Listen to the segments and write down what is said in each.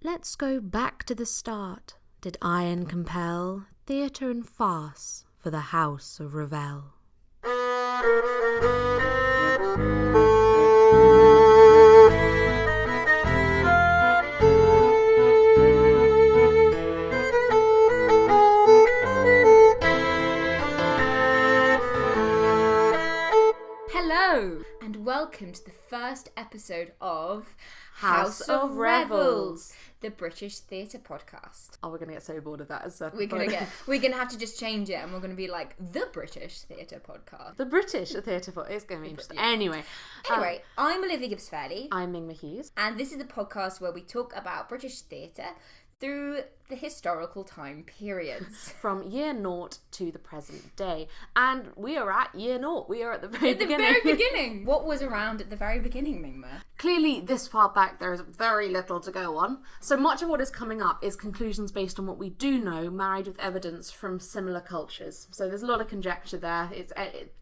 Let's go back to the start. Did iron compel theatre and farce for the House of Revels? Hello, and welcome to the first episode of House of Revels, the British theatre podcast. Oh, we're going to get so bored of that. We're gonna have to just change it, and we're gonna be like the British theatre podcast. The British theatre podcast. It's going to be interesting. Anyway, I'm Olivia Gibbs-Fairley. I'm Mingma Hughes. And this is the podcast where we talk about British theatre through the historical time periods. From year naught to the present day. And we are at year naught. We are at the very beginning. At the very beginning. What was around at the very beginning, Mingma? Clearly, this far back, there is very little to go on. So much of what is coming up is conclusions based on what we do know, married with evidence from similar cultures. So there's a lot of conjecture there.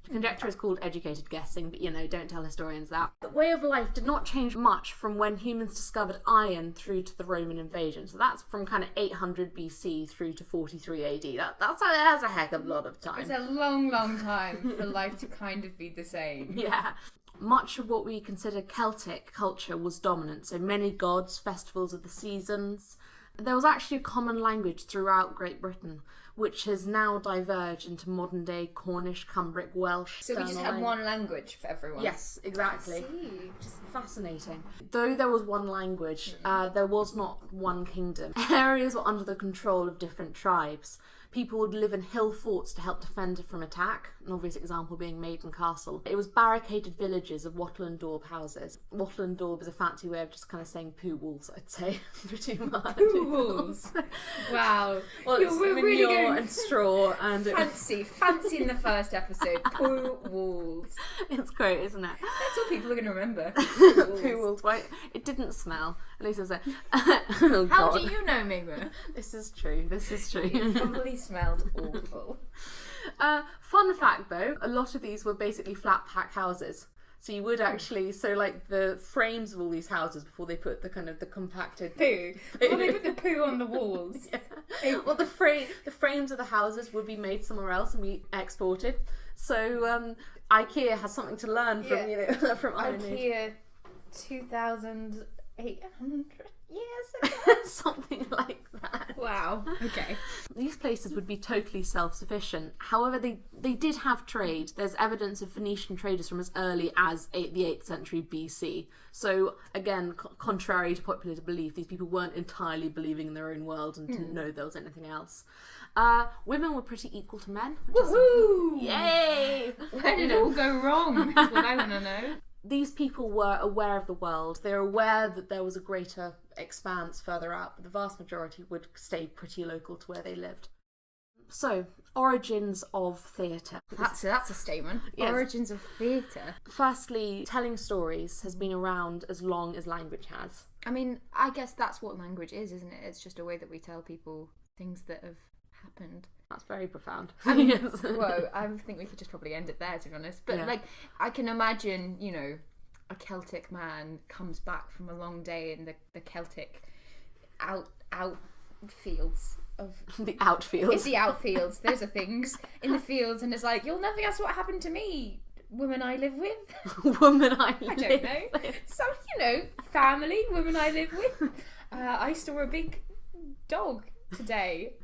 Conjecture is called educated guessing, but don't tell historians that. The way of life did not change much from when humans discovered iron through to the Roman invasion. So that's from kind of 800 BC through to 43 AD. That's a heck of a lot of time. It's a long, long time for life to kind of be the same. Yeah. Much of what we consider Celtic culture was dominant, so many gods, festivals of the seasons. There was actually a common language throughout Great Britain, which has now diverged into modern-day Cornish, Cumbric, Welsh. So we just have one language for everyone? Yes, exactly. Which is fascinating. Though there was one language, there was not one kingdom. Areas were under the control of different tribes. People would live in hill forts to help defend from attack, an obvious example being Maiden Castle. It was barricaded villages of wattle and daub houses. Wattle and daub is a fancy way of just kind of saying poo walls, I'd say, pretty much. Poo walls? Wow. Well, it's really going and straw and... Fancy in the first episode. Poo walls. It's great, isn't it? That's what people are going to remember. Poo walls. Right? It didn't smell. At least it was there. Oh, how do you know, Mingma? This is true. It probably smelled awful. Fun fact though, a lot of these were basically flat pack houses. So you would actually, the frames of all these houses before they put the compacted poo. Before they put the poo on the walls. Yeah. Well, the frames of the houses would be made somewhere else and be exported. So IKEA has something to learn from from Iron Age. IKEA 2,800 years ago. Something like that. Wow. Okay. These places would be totally self-sufficient. However, they did have trade. There's evidence of Phoenician traders from as early as the 8th century BC. So again, contrary to popular belief, these people weren't entirely believing in their own world and didn't know there was anything else. Women were pretty equal to men. Woohoo! Yay! Where did it all go wrong? That's what I want to know. These people were aware of the world. They were aware that there was a greater expanse further out, but the vast majority would stay pretty local to where they lived. So, origins of theatre. That's a statement. Yes. Origins of theatre. Firstly, telling stories has been around as long as language has. I mean, I guess that's what language is, isn't it? It's just a way that we tell people things that have happened. That's very profound. Yes. Well, I think we could just probably end it there, to be honest. But I can imagine, a Celtic man comes back from a long day in the Celtic outfields of the outfields. It's the outfields. Those are things in the fields, and it's like, you'll never guess what happened to me. Woman I live with. Woman I live with. I don't know. Some, family. Woman I live with. I saw a big dog today.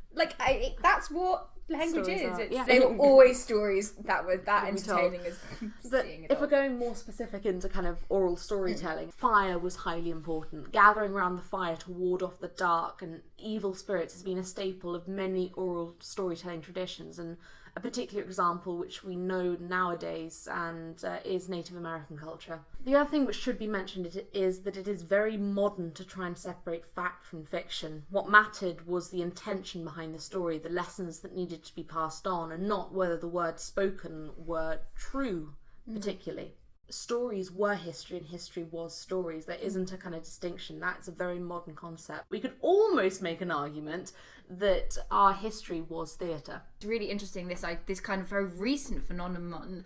That's what language stories is. They were always stories that were that entertaining as seeing it. If we're going more specific into kind of oral storytelling, fire was highly important. Gathering around the fire to ward off the dark and evil spirits has been a staple of many oral storytelling traditions, and a particular example which we know nowadays and is Native American culture. The other thing which should be mentioned is that it is very modern to try and separate fact from fiction. What mattered was the intention behind the story, the lessons that needed to be passed on, and not whether the words spoken were true particularly. Stories were history and history was stories. There isn't a kind of distinction. That's a very modern concept. We could almost make an argument that our history was theatre. It's really interesting, this kind of very recent phenomenon.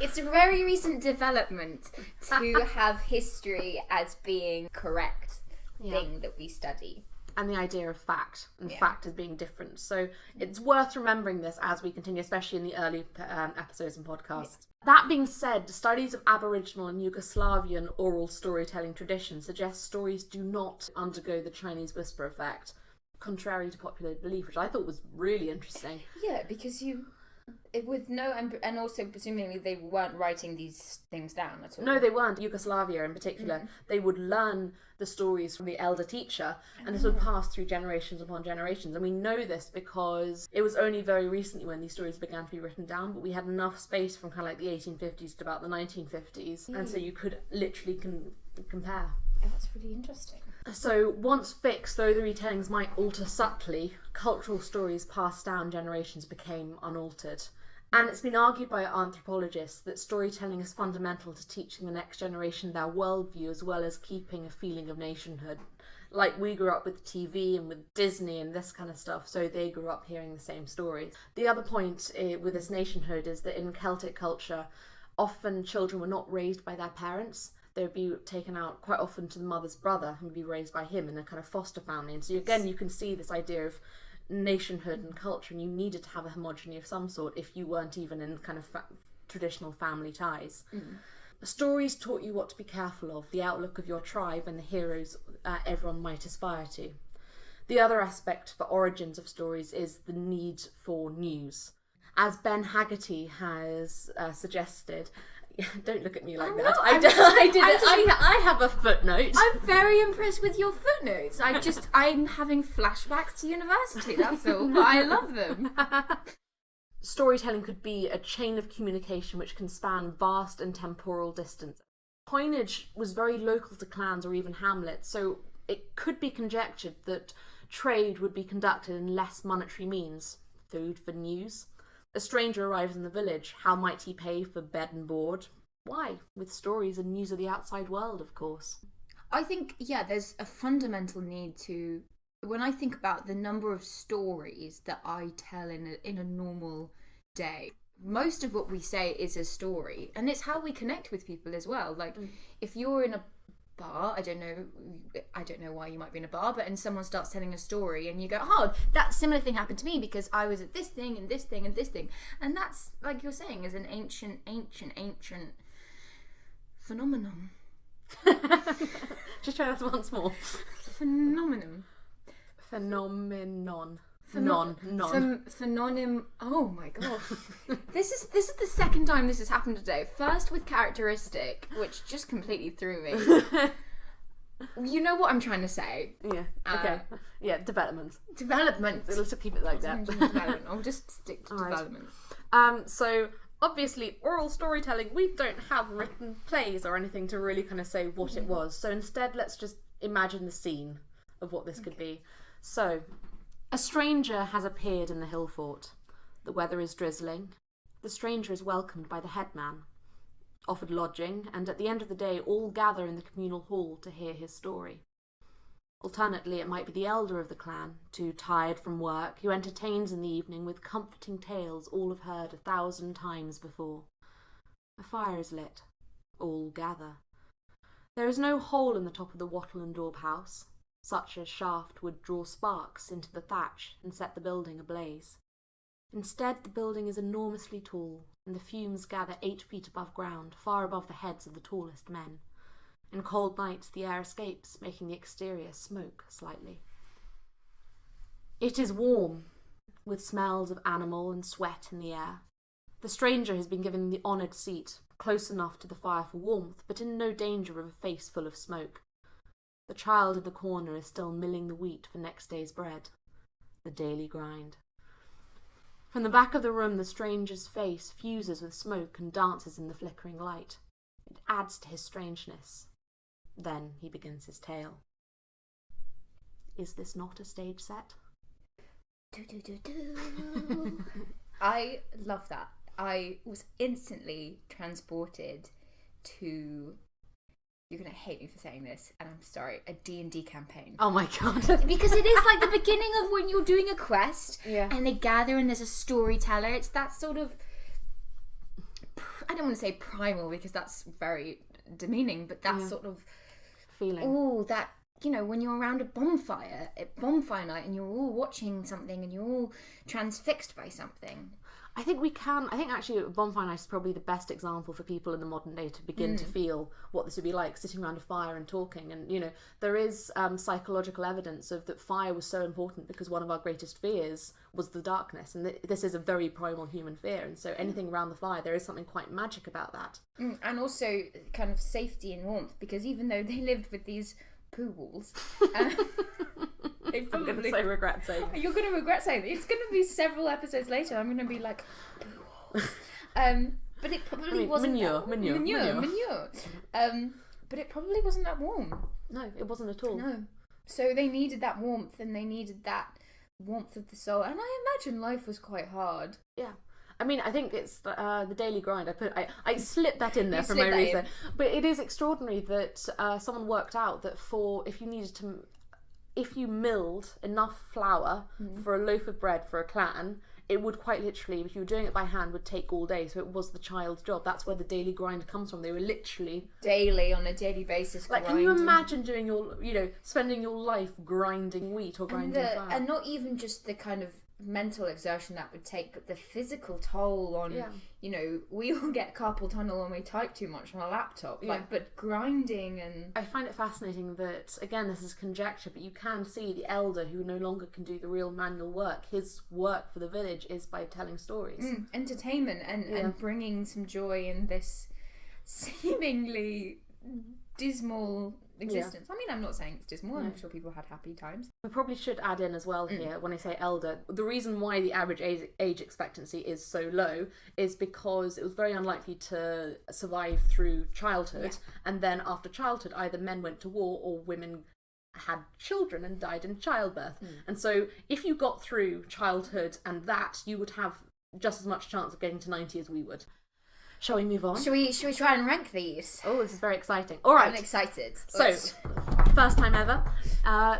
It's a very recent development to have history as being correct. thing that we study. And the idea of fact, and fact as being different. So it's worth remembering this as we continue, especially in the early episodes and podcasts. That being said, studies of Aboriginal and Yugoslavian oral storytelling traditions suggest stories do not undergo the Chinese whisper effect, contrary to popular belief, which I thought was really interesting. Yeah, because and also presumably they weren't writing these things down at all. No, they weren't. Yugoslavia in particular, they would learn the stories from the elder teacher, and this would pass through generations upon generations. And we know this because it was only very recently when these stories began to be written down, but we had enough space from kind of like the 1850s to about the 1950s, and so you could literally compare. Oh, that's really interesting. So once fixed, though the retellings might alter subtly, cultural stories passed down generations became unaltered. And it's been argued by anthropologists that storytelling is fundamental to teaching the next generation their worldview as well as keeping a feeling of nationhood. Like we grew up with TV and with Disney and this kind of stuff, so they grew up hearing the same stories. The other point with this nationhood is that in Celtic culture, often children were not raised by their parents. They would be taken out quite often to the mother's brother and would be raised by him in a kind of foster family. And so again, you can see this idea of nationhood and culture, and you needed to have a homogeny of some sort if you weren't even in kind of traditional family ties. Stories taught you what to be careful of, the outlook of your tribe and the heroes everyone might aspire to. The other aspect for origins of stories is the need for news. As Ben Haggerty has suggested, don't look at me like that. I have a footnote. I'm very impressed with your footnotes. I'm having flashbacks to university, that's all. But I love them. Storytelling could be a chain of communication which can span vast and temporal distance. Coinage was very local to clans or even hamlets, so it could be conjectured that trade would be conducted in less monetary means. Food for news. A stranger arrives in the village. How might he pay for bed and board? Why? With stories and news of the outside world, of course. I think, there's a fundamental need to... When I think about the number of stories that I tell in a normal day, most of what we say is a story. And it's how we connect with people as well. Like, if you're in a bar, I don't know why you might be in a bar, but and someone starts telling a story and you go, oh, that similar thing happened to me because I was at this thing and this thing and this thing. And that's, like you're saying, is an ancient phenomenon. Just try that once more. Phenomenon. Phenonym. Oh my god. This is the second time this has happened today. First with characteristic, which just completely threw me. You know what I'm trying to say. Yeah. Okay. Development. Let's keep it like that. Development. I'll just stick to development. So obviously, oral storytelling, we don't have written plays or anything to really kind of say what it was. So instead, let's just imagine the scene of what this could be. So, a stranger has appeared in the hill fort. The weather is drizzling. The stranger is welcomed by the headman, offered lodging, and at the end of the day all gather in the communal hall to hear his story. Alternately, it might be the elder of the clan, too tired from work, who entertains in the evening with comforting tales all have heard 1,000 times before. A fire is lit. All gather. There is no hole in the top of the wattle and daub house. Such a shaft would draw sparks into the thatch and set the building ablaze. Instead, the building is enormously tall, and the fumes gather 8 feet above ground, far above the heads of the tallest men. In cold nights, the air escapes, making the exterior smoke slightly. It is warm, with smells of animal and sweat in the air. The stranger has been given the honoured seat, close enough to the fire for warmth, but in no danger of a face full of smoke. The child in the corner is still milling the wheat for next day's bread. The daily grind. From the back of the room, the stranger's face fuses with smoke and dances in the flickering light. It adds to his strangeness. Then he begins his tale. Is this not a stage set? I love that. I was instantly transported to... You're going to hate me for saying this, and I'm sorry, a D&D campaign. Oh my god. Because it is like the beginning of when you're doing a quest, and they gather and there's a storyteller. It's that sort of, I don't want to say primal because that's very demeaning, but that sort of feeling. Oh, that you know, when you're around a bonfire at bonfire night and you're all watching something and you're all transfixed by something. I think actually bonfire night is probably the best example for people in the modern day to begin to feel what this would be like, sitting around a fire and talking. And, you know, there is psychological evidence of that fire was so important because one of our greatest fears was the darkness. And this is a very primal human fear. And so anything around the fire, there is something quite magic about that. And also kind of safety and warmth, because even though they lived with these poo walls... I'm going to regret saying it. You're going to regret saying it. It's going to be several episodes later. I'm going to be like, but it probably wasn't manure. But it probably wasn't that warm. No, it wasn't at all. No. So they needed that warmth, and they needed that warmth of the soul. And I imagine life was quite hard. Yeah. I mean, I think it's the daily grind. I slipped that in there for my reason. But it is extraordinary that someone worked out that if you milled enough flour for a loaf of bread for a clan, it would quite literally, if you were doing it by hand, would take all day. So it was the child's job. That's where the daily grind comes from. They were literally... on a daily basis like, grinding. Can you imagine doing spending your life grinding wheat or grinding flour? And not even just the kind of mental exertion that would take, but the physical toll on, you know, we all get carpal tunnel when we type too much on a laptop, but grinding. And I find it fascinating that, again, this is conjecture, but you can see the elder who no longer can do the real manual work. His work for the village is by telling stories. Entertainment and bringing some joy in this seemingly dismal existence. I mean, I'm not saying it's dismal. I'm sure people had happy times. We probably should add in as well here, when I say elder, the reason why the average age expectancy is so low is because it was very unlikely to survive through childhood, and then after childhood either men went to war or women had children and died in childbirth. And so if you got through childhood and that, you would have just as much chance of getting to 90 as we would. Shall we move on? Should we try and rank these? Oh, this is very exciting. All right. I'm excited. So, first time ever.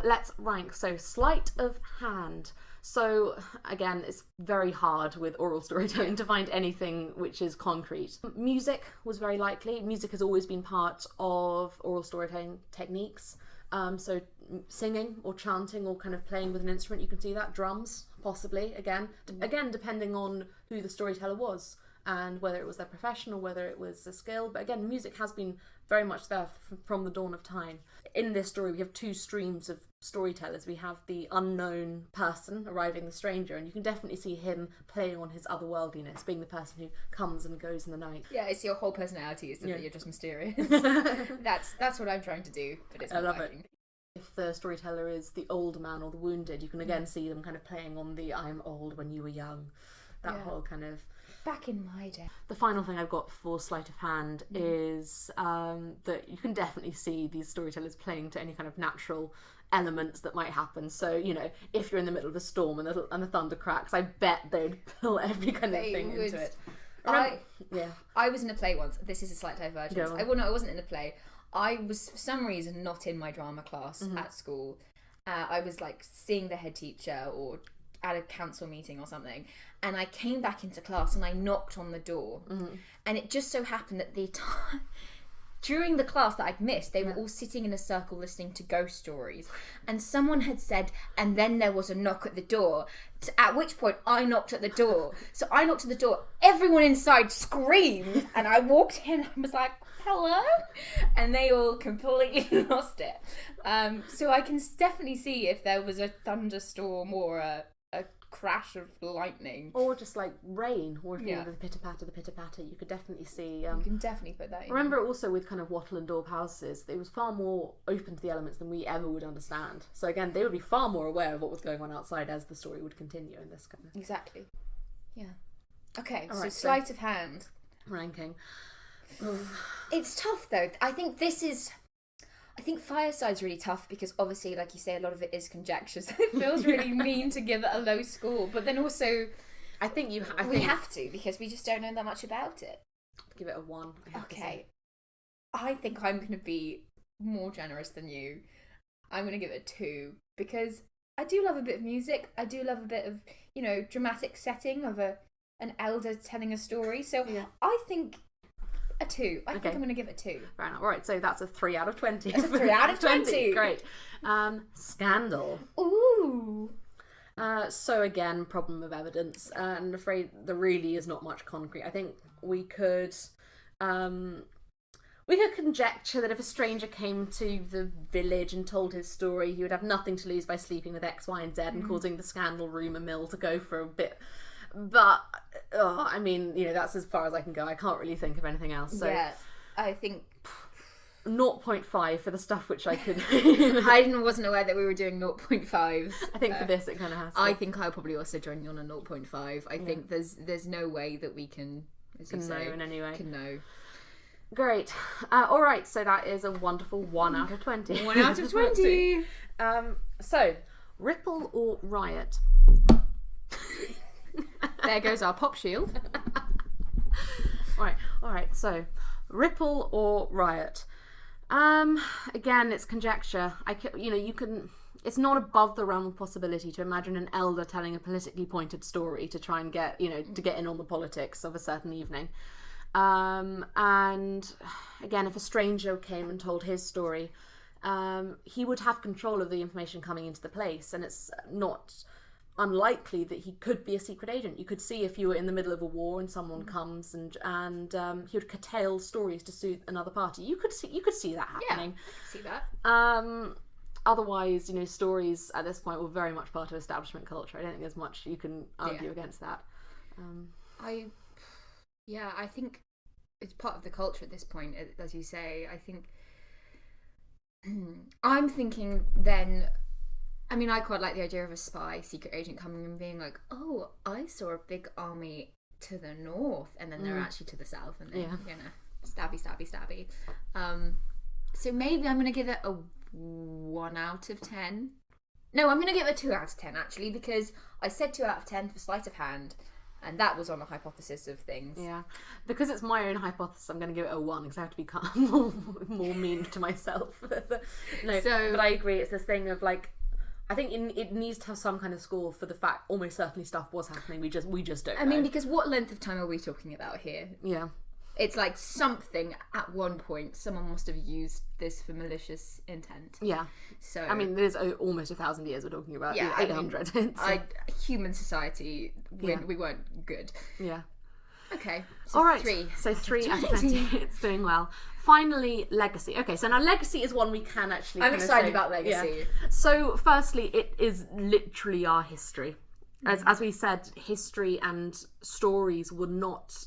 Let's rank. So, sleight of hand. So, again, it's very hard with oral storytelling to find anything which is concrete. Music was very likely. Music has always been part of oral storytelling techniques. So, singing or chanting or kind of playing with an instrument, you can see that. Drums, possibly, again, depending on who the storyteller was and whether it was their profession or whether it was a skill. But again, music has been very much there from the dawn of time. In this story, we have two streams of storytellers. We have the unknown person arriving, the stranger, and you can definitely see him playing on his otherworldliness, being the person who comes and goes in the night. Yeah, it's your whole personality, isn't it? That you're just mysterious. That's what I'm trying to do, but it's not working. If the storyteller is the old man or the wounded, you can again see them kind of playing on the I'm old when you were young. That whole kind of... Back in my day. The final thing I've got for sleight of hand is that you can definitely see these storytellers playing to any kind of natural elements that might happen. So, you know, if you're in the middle of a storm and the thunder cracks, I bet they'd pull every kind of thing into it. I was in a play once. This is a slight divergence. I wasn't in a play. I was, for some reason, not in my drama class at school. I was like seeing the head teacher or at a council meeting or something, and I came back into class and I knocked on the door, and it just so happened that during the class that I'd missed, they were all sitting in a circle listening to ghost stories, and someone had said, and then there was a knock at the door, at which point I knocked at the door. So I knocked at the door, everyone inside screamed, and I walked in and was like, hello? And they all completely lost it. So I can definitely see if there was a thunderstorm or a crash of lightning, or just like rain, or if you know the pitter patter, you could definitely see. You can definitely put that in. Remember also with kind of wattle and daub houses, it was far more open to the elements than we ever would understand. So again, they would be far more aware of what was going on outside as the story would continue in this kind of... Exactly. Yeah. Okay, so sleight of hand ranking. It's tough though. I think Fireside's really tough because obviously, like you say, a lot of it is conjecture, so it feels really mean to give it a low score. But then also, we have to because we just don't know that much about it. Give it a 1. Okay. I think I'm going to be more generous than you. I'm going to give it a 2 because I do love a bit of music. I do love a bit of, you know, dramatic setting of an elder telling a story. So I think A 2. I think I'm going to give it a 2. Fair enough. All right, so that's a 3 out of 20. That's a 3 out of 20. Great. Scandal. Ooh. So again, problem of evidence. And I'm afraid there really is not much concrete. I think we could conjecture that if a stranger came to the village and told his story, he would have nothing to lose by sleeping with X, Y, and Z and causing the scandal rumour mill to go for a bit. But, I mean, that's as far as I can go. I can't really think of anything else. So. Yeah, I think 0.5 for the stuff which I could. I wasn't aware that we were doing 0.5s. I think for this it kind of has to. I think I'll probably also join you on a 0.5. I think there's no way that we can, as you say, know in any way. Can know. Great. All right, so that is a wonderful 1 out of 20. 1 out of 20. So, Ripple or Riot? There goes our pop shield. All right. So, Ripple or Riot? Again, it's conjecture. You can. It's not above the realm of possibility to imagine an elder telling a politically pointed story to try and get to get in on the politics of a certain evening. And again, if a stranger came and told his story, he would have control of the information coming into the place, and it's not unlikely that he could be a secret agent. You could see if you were in the middle of a war and someone comes and he would curtail stories to suit another party. You could see that happening. Yeah, I could see that. Otherwise, stories at this point were very much part of establishment culture. I don't think there's much you can argue against that. I think it's part of the culture at this point, as you say. I think I'm thinking then. I mean, I quite like the idea of a spy, secret agent coming and being like, "Oh, I saw a big army to the north," and then they're actually to the south, and then stabby. So maybe I'm gonna give it a 1 out of 10. No, I'm gonna give it a 2 out of 10 actually, because I said 2 out of 10 for sleight of hand. And that was on a hypothesis of things. Yeah. Because it's my own hypothesis, I'm going to give it a 1 because I have to be more mean to myself. But I agree. It's this thing of like, I think it needs to have some kind of score for the fact almost certainly stuff was happening. We just don't know. I mean, because what length of time are we talking about here? Yeah. It's like something at one point someone must have used this for malicious intent. Yeah. So I mean, there's almost 1,000 years we're talking about. Yeah, 800. Human society, we weren't good. Yeah. Okay. So all right. 3. So 3 out of 20. It's doing well. Finally, legacy. Okay, so now legacy is one we can actually. I'm excited about legacy. Yeah. So firstly, it is literally our history. As we said, history and stories were not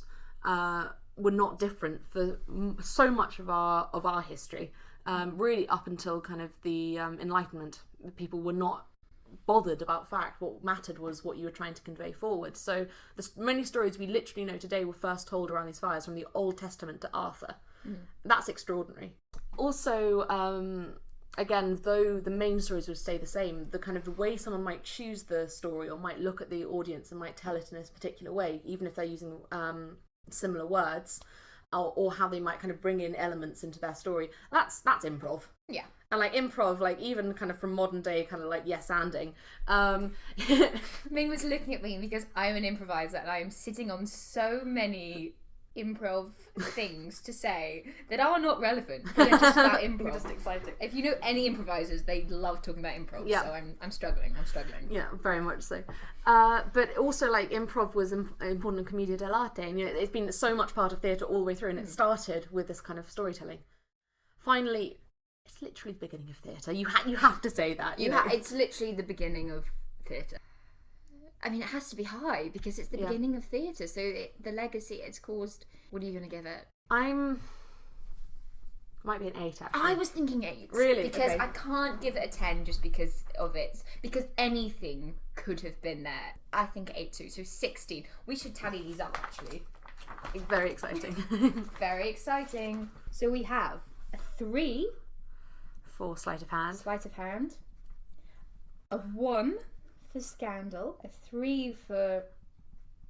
different for so much of our history. Really up until kind of the Enlightenment, people were not bothered about fact. What mattered was what you were trying to convey forward. So the many stories we literally know today were first told around these fires, from the Old Testament to Arthur. That's extraordinary. Also, again, though the main stories would stay the same, the kind of the way someone might choose the story or might look at the audience and might tell it in a particular way, even if they're using similar words, or how they might kind of bring in elements into their story, that's improv. Yeah. And like improv, like even kind of from modern day kind of like yes-anding. Ming was looking at me because I'm an improviser and I am sitting on so many improv things to say that are not relevant. They're just about improv. We're just exciting. If you know any improvisers, they love talking about improv. Yeah. So I'm struggling. Yeah, very much so. But also like improv was important in commedia dell'arte, and it's been so much part of theatre all the way through, and it started with this kind of storytelling. Finally, it's literally the beginning of theatre. You have to say that. It's literally the beginning of theatre. I mean, it has to be high because it's the beginning of theatre. So the legacy it's caused. What are you going to give it? Might be an 8 actually. I was thinking 8. Really? Because I can't give it a 10 just because of it. Because anything could have been there. I think 8 too. So 16. We should tally these up actually. It's very exciting. Very exciting. So we have a 3 for sleight of hand. A 1 for scandal, a 3 for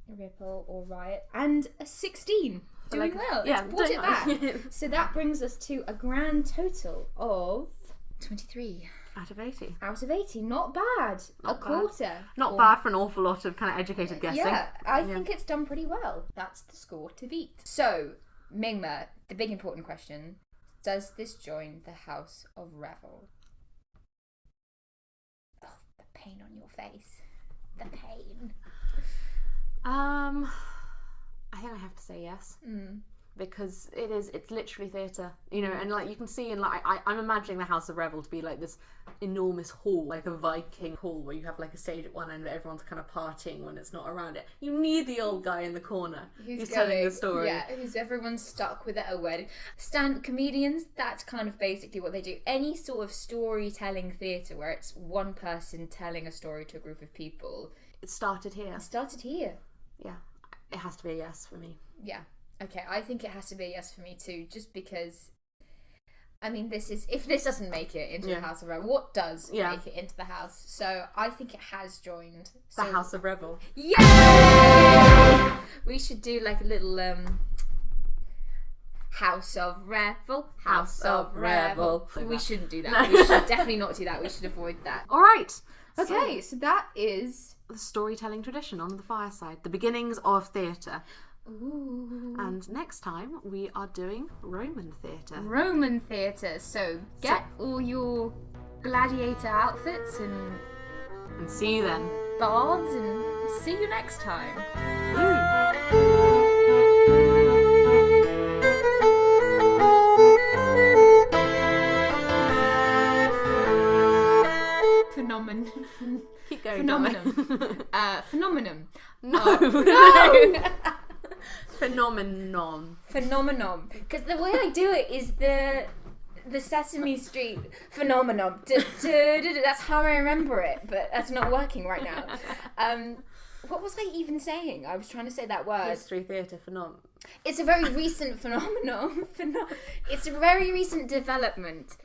ripple or riot, and a 16. Doing well. Yeah, let's put it back. So that brings us to a grand total of 23 out of 80. Not bad. Not a quarter. Not bad for an awful lot of kind of educated guessing. Yeah, I think it's done pretty well. That's the score to beat. So Mingma, the big important question: does this join the House of Revel? Oh, the pain on your face. The pain. I think I have to say yes. Because it's literally theatre, you know, and like you can see in like I'm imagining the House of Revel to be like this enormous hall, like a Viking hall where you have like a stage at one end where everyone's kind of partying when it's not around it. You need the old guy in the corner who's telling the story. Yeah, who's everyone's stuck with at a wedding. Stand comedians, that's kind of basically what they do. Any sort of storytelling theatre where it's one person telling a story to a group of people. It started here. Yeah. It has to be a yes for me. Yeah. Okay, I think it has to be a yes for me too, just because, I mean, if this doesn't make it into the House of Revel, what does make it into the house? So I think it has joined. The House of Revel. Yeah! We should do like a little, House of Revel, House of Revel. We shouldn't do that. We should definitely not do that. We should avoid that. All right. Okay, so that is the storytelling tradition on the Fireside, the beginnings of theatre. Ooh. And next time we are doing Roman theatre. Roman theatre. So get all your gladiator outfits and see you then. Bards, and see you next time. Keep going. Phenomenon. No. Phenomenon. Because the way I do it is the Sesame Street phenomenon. That's how I remember it, but that's not working right now. What was I even saying? I was trying to say that word. History theatre phenomenon. It's a very recent phenomenon. It's a very recent development.